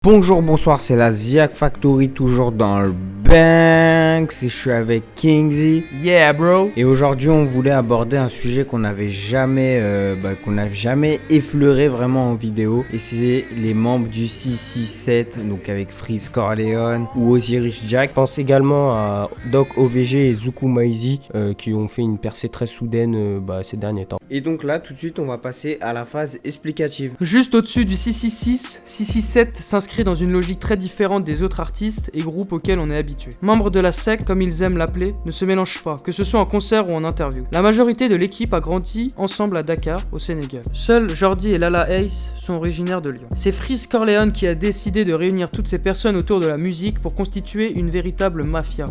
Bonjour, bonsoir, c'est la Ziak Factory, toujours dans le Banks et je suis avec Kingzy. Yeah bro. Et aujourd'hui on voulait aborder un sujet qu'on n'avait jamais effleuré vraiment en vidéo, et c'est les membres du 667, donc avec Freeze Corleone ou Osiris Jack. Je pense également à Doc OVG et Zuku Maizy qui ont fait une percée très soudaine ces derniers temps. Et donc là tout de suite on va passer à la phase explicative. Juste au-dessus du 666, 667 s'inscrit dans une logique très différente des autres artistes et groupes auxquels on est habitué. Membres de la secte, comme ils aiment l'appeler, ne se mélangent pas, que ce soit en concert ou en interview. La majorité de l'équipe a grandi ensemble à Dakar, au Sénégal. Seuls Jordi et Lala Ace sont originaires de Lyon. C'est Freeze Corleone qui a décidé de réunir toutes ces personnes autour de la musique pour constituer une véritable mafia.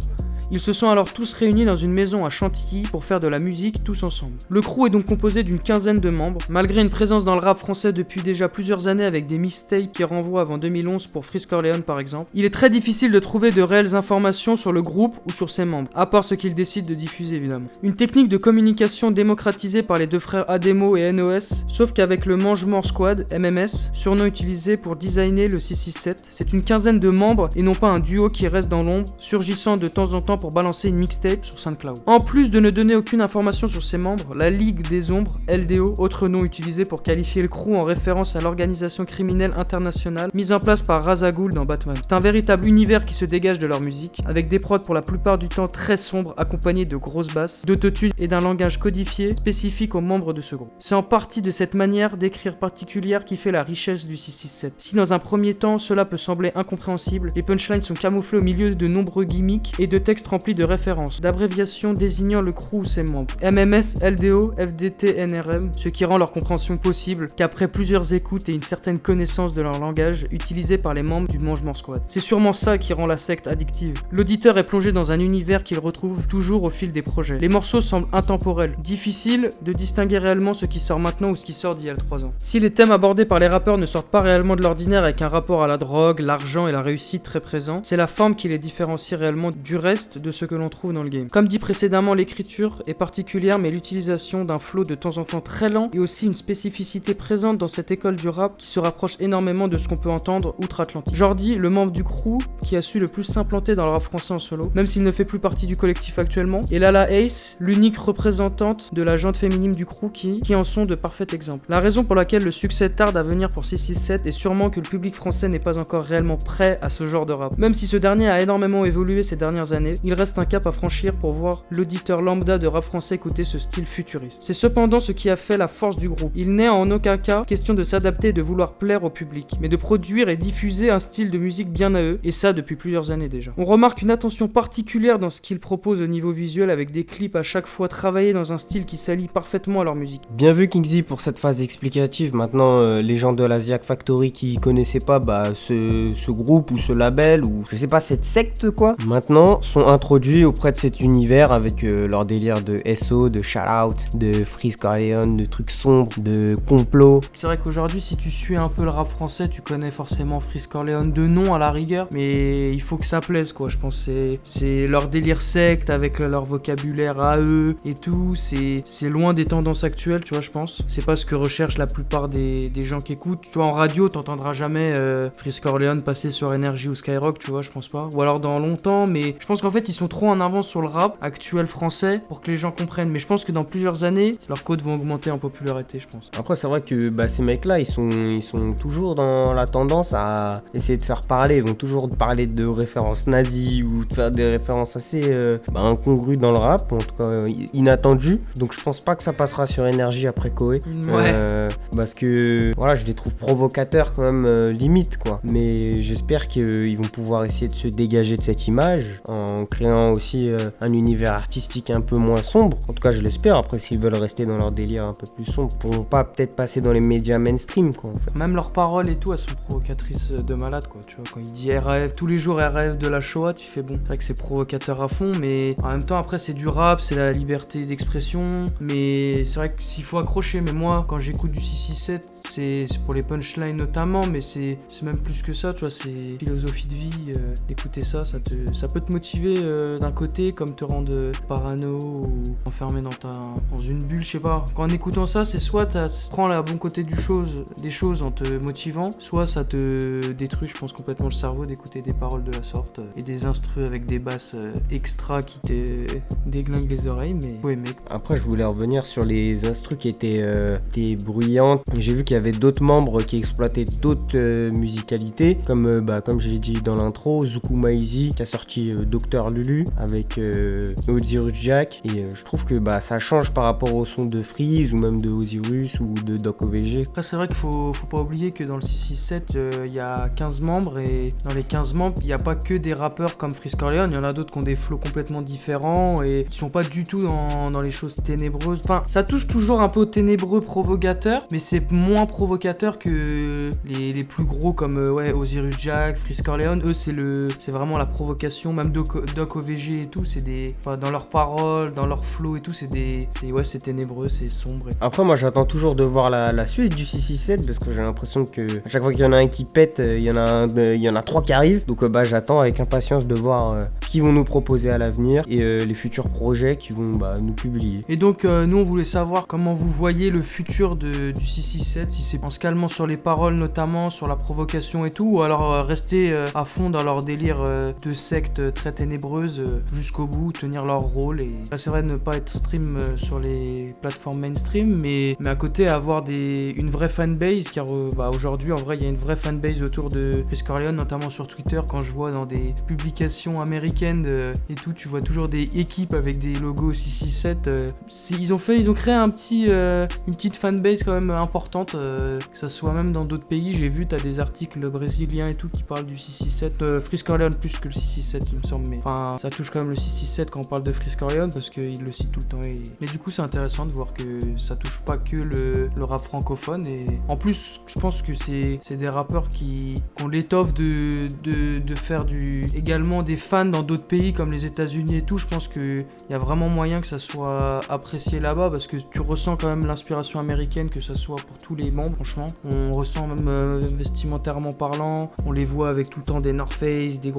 Ils se sont alors tous réunis dans une maison à Chantilly pour faire de la musique tous ensemble. Le crew est donc composé d'une quinzaine de membres, malgré une présence dans le rap français depuis déjà plusieurs années avec des mixtapes qui renvoient avant 2011 pour Freeze Corleone par exemple. Il est très difficile de trouver de réelles informations sur le groupe ou sur ses membres, à part ce qu'ils décident de diffuser évidemment. Une technique de communication démocratisée par les deux frères Ademo et NOS, sauf qu'avec le Mangement Squad, MMS, surnom utilisé pour designer le 667, c'est une quinzaine de membres et non pas un duo qui reste dans l'ombre, surgissant de temps en temps pour balancer une mixtape sur SoundCloud. En plus de ne donner aucune information sur ses membres, la Ligue des Ombres, LDO, autre nom utilisé pour qualifier le crew en référence à l'organisation criminelle internationale mise en place par Ra's al Ghul dans Batman. C'est un véritable univers qui se dégage de leur musique, avec des prods pour la plupart du temps très sombres, accompagnés de grosses basses, d'autotune et d'un langage codifié spécifique aux membres de ce groupe. C'est en partie de cette manière d'écrire particulière qui fait la richesse du 667. Si dans un premier temps cela peut sembler incompréhensible, les punchlines sont camouflés au milieu de nombreux gimmicks et de textes remplis de références, d'abréviations désignant le crew ou ses membres. MMS, LDO, FDT, NRM, ce qui rend leur compréhension possible qu'après plusieurs écoutes et une certaine connaissance de leur langage utilisé par les membres du Mangement Squad. C'est sûrement ça qui rend la secte addictive. L'auditeur est plongé dans un univers qu'il retrouve toujours au fil des projets. Les morceaux semblent intemporels, difficile de distinguer réellement ce qui sort maintenant ou ce qui sort d'il y a 3 ans. Si les thèmes abordés par les rappeurs ne sortent pas réellement de l'ordinaire avec un rapport à la drogue, l'argent et la réussite très présent, c'est la forme qui les différencie réellement du reste de ce que l'on trouve dans le game. Comme dit précédemment, l'écriture est particulière, mais l'utilisation d'un flow de temps en temps très lent est aussi une spécificité présente dans cette école du rap qui se rapproche énormément de ce qu'on peut entendre outre-Atlantique. Jordi, le membre du crew qui a su le plus s'implanter dans le rap français en solo, même s'il ne fait plus partie du collectif actuellement, et Lala Ace, l'unique représentante de la jante féminine du crew qui en sont de parfaits exemples. La raison pour laquelle le succès tarde à venir pour 667 est sûrement que le public français n'est pas encore réellement prêt à ce genre de rap. Même si ce dernier a énormément évolué ces dernières années, il reste un cap à franchir pour voir l'auditeur lambda de rap français écouter ce style futuriste. C'est cependant ce qui a fait la force du groupe. Il n'est en aucun cas question de s'adapter et de vouloir plaire au public, mais de produire et diffuser un style de musique bien à eux, et ça depuis plusieurs années déjà. On remarque une attention particulière dans ce qu'ils proposent au niveau visuel, avec des clips à chaque fois travaillés dans un style qui s'allie parfaitement à leur musique. Bien vu Kingzy pour cette phase explicative. Maintenant les gens de la Ziak Factory qui connaissaient pas ce groupe ou ce label ou je sais pas cette secte quoi, maintenant sont introduits auprès de cet univers avec leur délire de SO, de shout-out, de Freeze Corleone, de trucs sombres, de complot. C'est vrai qu'aujourd'hui, si tu suis un peu le rap français, tu connais forcément Freeze Corleone de nom à la rigueur, mais il faut que ça plaise quoi. Je pense que c'est leur délire secte avec leur vocabulaire à eux et tout. C'est loin des tendances actuelles, tu vois, je pense. C'est pas ce que recherchent la plupart des gens qui écoutent. Tu vois, en radio, t'entendras jamais Freeze Corleone passer sur Energy ou Skyrock, tu vois, je pense pas. Ou alors dans longtemps, mais je pense qu'en fait, ils sont trop en avance sur le rap actuel français pour que les gens comprennent. Mais je pense que dans plusieurs années, leurs codes vont augmenter en popularité, je pense. Après, c'est vrai que ces mecs-là, ils sont toujours dans la tendance à essayer de faire parler. Ils vont toujours parler de références nazies ou de faire des références assez incongrues dans le rap, en tout cas inattendues. Donc je pense pas que ça passera sur Énergie après Koé. Ouais. Parce que voilà, je les trouve provocateurs quand même, limite quoi. Mais j'espère qu'ils vont pouvoir essayer de se dégager de cette image en créant aussi un univers artistique un peu moins sombre. En tout cas, je l'espère. Après, s'ils veulent rester dans leur délire un peu plus sombre, ils pourront pas peut-être passer dans les médias mainstream, quoi, en fait. Même leurs paroles et tout, elles sont provocatrices de malade, quoi. Tu vois, quand il dit RAF, tous les jours RAF de la Shoah, tu fais bon. C'est vrai que c'est provocateur à fond, mais en même temps, après, c'est du rap, c'est la liberté d'expression. Mais c'est vrai que s'il faut accrocher, mais moi, quand j'écoute du 667, c'est pour les punchlines notamment, mais c'est même plus que ça, tu vois, c'est philosophie de vie. D'écouter ça peut te motiver d'un côté, comme te rendre parano ou enfermé dans une bulle, je sais pas. En écoutant ça, c'est soit tu prends la bon côté des choses en te motivant, soit ça te détruit, je pense, complètement le cerveau d'écouter des paroles de la sorte et des instrus avec des basses extra qui te déglinguent les oreilles, mais faut aimer. Après, je voulais revenir sur les instrus qui étaient bruyantes. J'ai vu qu'il y avait d'autres membres qui exploitaient d'autres musicalités, comme j'ai dit dans l'intro, Zuku Maizi qui a sorti Dr Lulu avec Osiris Jack, et je trouve que ça change par rapport au son de Freeze ou même de Osiris ou de Doc OVG. Après, c'est vrai qu'il faut pas oublier que dans le 667 il y a 15 membres, et dans les 15 membres il n'y a pas que des rappeurs comme Freeze Corleone, il y en a d'autres qui ont des flows complètement différents et qui sont pas du tout dans les choses ténébreuses. Enfin, ça touche toujours un peu au ténébreux provocateur, mais c'est moins provocateur que les plus gros comme Osiris Jack, Freeze Corleone. Eux c'est vraiment la provocation, même Doc OVG et tout, dans leurs paroles, dans leur flow et tout, c'est ténébreux, c'est sombre. Après, moi j'attends toujours de voir la suite du 667, parce que j'ai l'impression que à chaque fois qu'il y en a un qui pète, il y en a 3 qui arrivent. Donc j'attends avec impatience de voir ce qu'ils vont nous proposer à l'avenir et les futurs projets qu'ils vont nous publier. Et donc nous on voulait savoir comment vous voyez le futur du 667, si c'est en se calmant sur les paroles notamment, sur la provocation et tout, ou alors rester à fond dans leur délire de secte très ténébreuse jusqu'au bout, tenir leur rôle. Et c'est vrai de ne pas être stream sur les plateformes mainstream, mais à côté avoir une vraie fanbase, car aujourd'hui en vrai il y a une vraie fanbase autour de Freeze Corleone, notamment sur Twitter. Quand je vois dans des publications américaines et tout, tu vois toujours des équipes avec des logos 667. Ils ont créé une petite fanbase quand même importante, que ça soit même dans d'autres pays. J'ai vu, t'as des articles brésiliens et tout qui parlent du 667, Freeze Corleone plus que le 667 il me semble, mais enfin ça touche quand même le 667 quand on parle de Freeze Corleone parce qu'il le cite tout le temps. Mais du coup c'est intéressant de voir que ça touche pas que le rap francophone, et en plus je pense que c'est des rappeurs qui ont l'étoffe de faire également des fans dans d'autres pays comme les États-Unis et tout. Je pense qu'il y a vraiment moyen que ça soit apprécié là-bas, parce que tu ressens quand même l'inspiration américaine, que ça soit pour tous les membres. Franchement, on ressent même vestimentairement parlant, on les voit avec tout le temps des North Face, de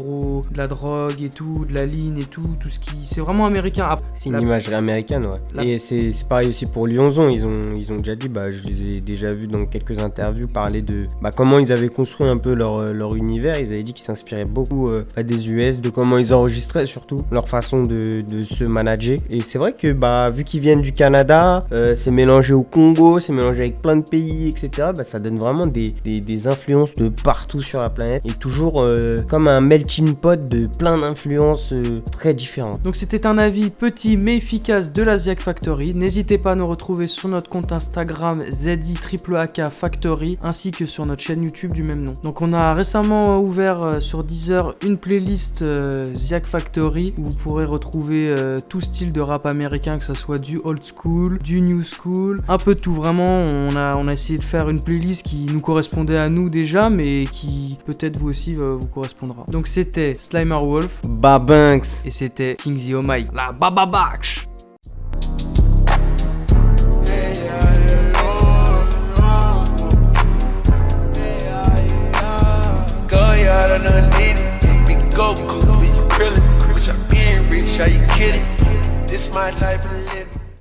la drogue et tout, de la ligne et tout ce qui, c'est vraiment américain. C'est une imagerie américaine, ouais. Et c'est pareil aussi pour Lyonzon, ils ont déjà dit, je les ai déjà vus dans quelques interviews parler de comment ils avaient construit un peu leur univers. Ils avaient dit qu'ils s'inspiraient beaucoup des US, de comment ils enregistraient surtout, leur façon de se manager. Et c'est vrai que vu qu'ils viennent du Canada, c'est mélangé au Congo, c'est mélangé avec plein de pays, etc. Ça donne vraiment des influences de partout sur la planète, et toujours comme un melting pot de plein d'influences très différentes. Donc c'était un avis petit mais efficace de la Ziak Factory. N'hésitez pas à nous retrouver sur notre compte Instagram ZIAAK Factory, ainsi que sur notre chaîne YouTube du même nom. Donc on a récemment ouvert sur Deezer une playlist Ziak Factory où vous pourrez retrouver tout style de rap américain, que ça soit du old school, du new school, un peu de tout. Vraiment, on a essayé de faire une playlist qui nous correspondait à nous déjà, mais qui peut-être vous aussi vous correspondra. Donc c'était Slimer Wolf, Babinks, et c'était Kingsley Omai, la Bababaksh. Goku, you krillin', bitch, I'm being rich, are you kidding? This my type of living.